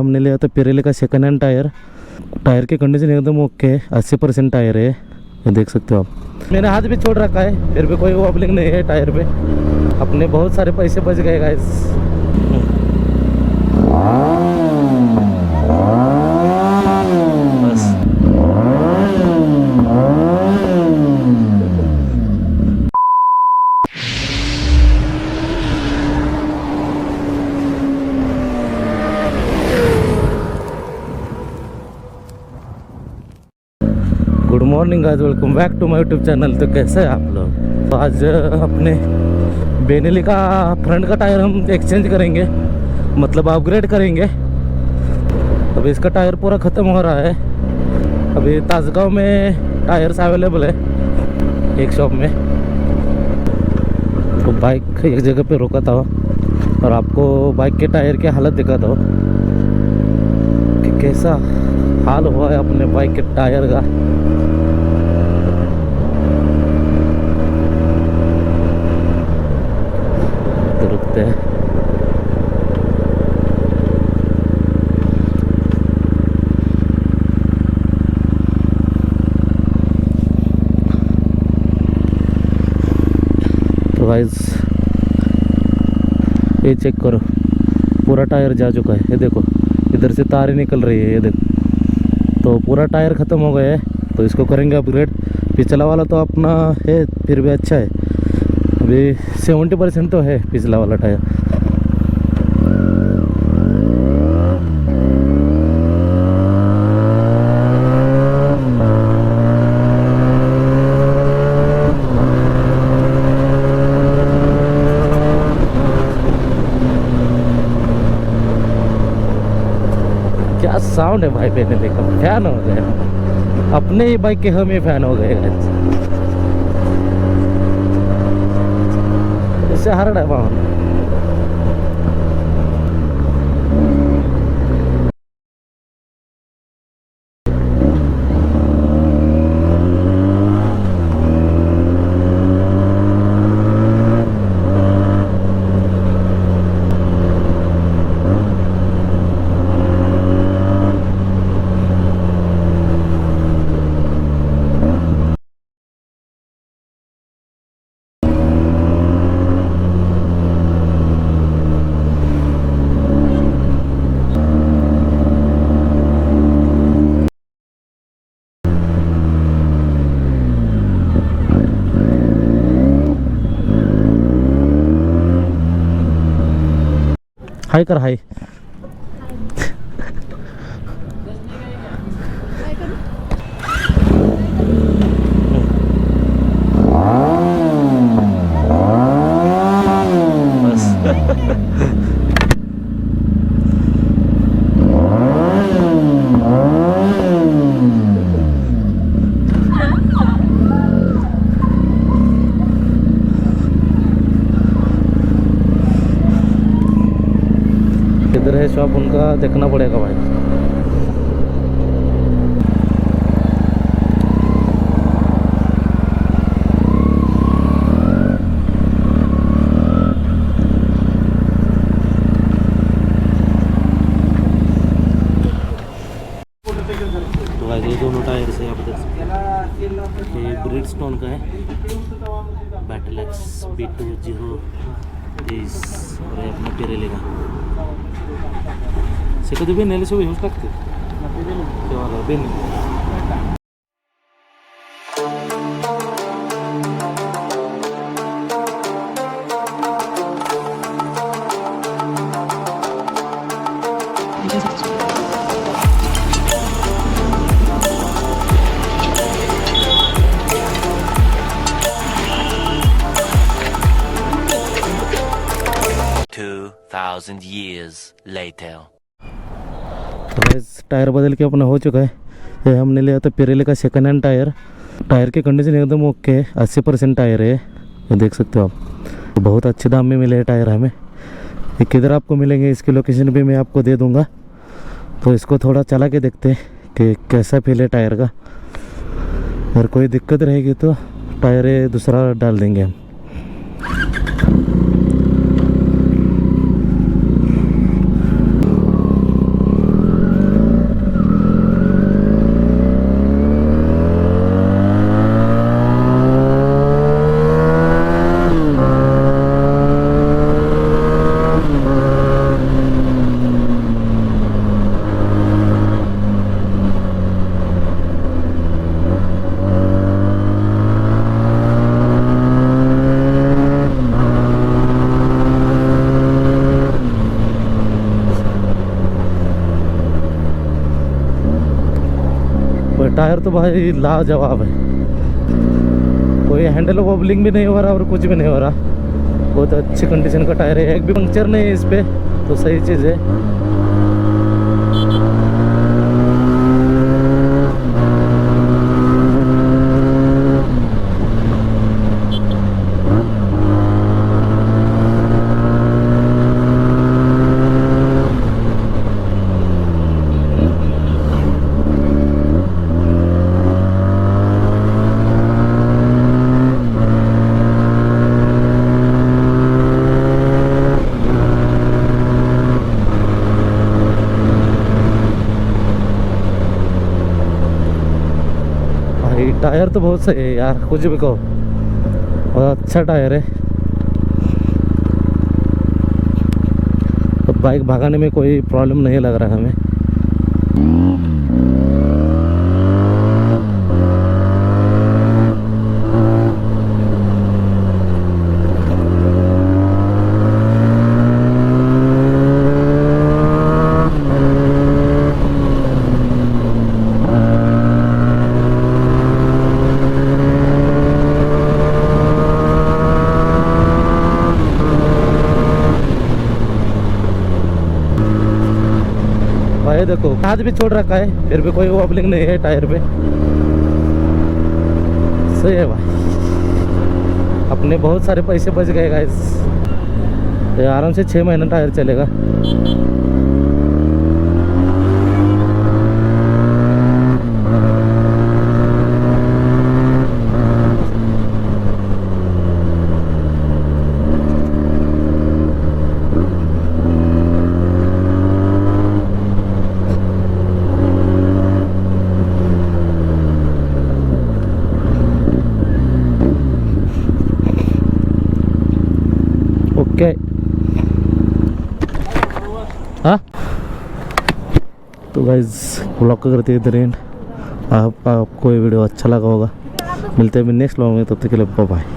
हमने लिया था पिरेली का सेकंड हैंड टायर। टायर की कंडीशन एकदम ओके है, 80% टायर है, ये देख सकते हो आप। मैंने हाथ भी छोड़ रखा है, फिर भी कोई वॉबलिंग नहीं है टायर पे। अपने बहुत सारे पैसे बच गए गाइस। बस good morning guys, welcome back to my YouTube channel. तो कैसे हैं आप लोग? तो आज अपने बेनेली का फ्रंट का टायर हम एक्सचेंज करेंगे, मतलब अपग्रेड करेंगे। अभी इसका टायर पूरा ख़त्म हो रहा है। अभी ताजगांव में टायर्स अवेलेबल है एक शॉप में। तो बाइक एक जगह पे रोका था और आपको बाइक के टायर की हालत दिखाता हूँ कि कैसा हाल हुआ है अपने बाइक के टायर का। तो रुकते हैं। तो गाइस ये चेक करो, पूरा टायर जा चुका है। ये देखो इधर से तार ही निकल रही है, ये देखो। तो पूरा टायर ख़त्म हो गया है, तो इसको करेंगे अपग्रेड। पिछला वाला तो अपना है फिर भी अच्छा है, अभी 70% तो है पिछला वाला टायर। क्या साउंड है भाई, बेनेली का फैन हो गया। अपने ही बाइक के हम ही फैन हो गए। इससे हर है वहाँ। हाय कर हाय। इधर है शॉप, उनका देखना पड़ेगा भाई। तो भाई ये दोनों टायर से आप देख सकते हैं, ये ब्रिजस्टोन का है, बैटलेक्स B20 और ये अपना पिरेली का। Secondo me nelle sue use takte. Che va bene. $2,000 years later. तो टायर बदल के अपना हो चुका है। ये हमने लिया था पिरेली का सेकंड हैंड टायर। टायर की कंडीशन एकदम ओके है, 80% टायर है, ये देख सकते हो आप। तो बहुत अच्छे दाम में मिले टायर हमें। ये किधर आपको मिलेंगे इसकी लोकेशन भी मैं आपको दे दूंगा। तो इसको थोड़ा चला के देखते हैं कि कैसा फील है टायर का। अगर कोई दिक्कत रहेगी तो टायर दूसरा डाल देंगे हम। टायर तो भाई लाजवाब है, कोई हैंडल वॉबलिंग भी नहीं हो रहा और कुछ भी नहीं हो रहा। बहुत अच्छी कंडीशन का टायर है, एक भी पंक्चर नहीं है इस पे, तो सही चीज़ है। भाई टायर तो बहुत सही है यार, कुछ भी कहो, बहुत अच्छा टायर है। तो बाइक भगाने में कोई प्रॉब्लम नहीं लग रहा है हमें। भाई देखो कांच भी छोड़ रखा है, फिर भी कोई वॉबलिंग नहीं है टायर पे, सही है भाई। अपने बहुत सारे पैसे बच गए गाइस, ये आराम से 6 महीना टायर चलेगा। ओके हाँ, तो गाइज ब्लॉग को करते इधर एंड। आपको ये वीडियो अच्छा लगा होगा, मिलते हैं नेक्स्ट ब्लॉग में, तब तक के लिए बाय बाय।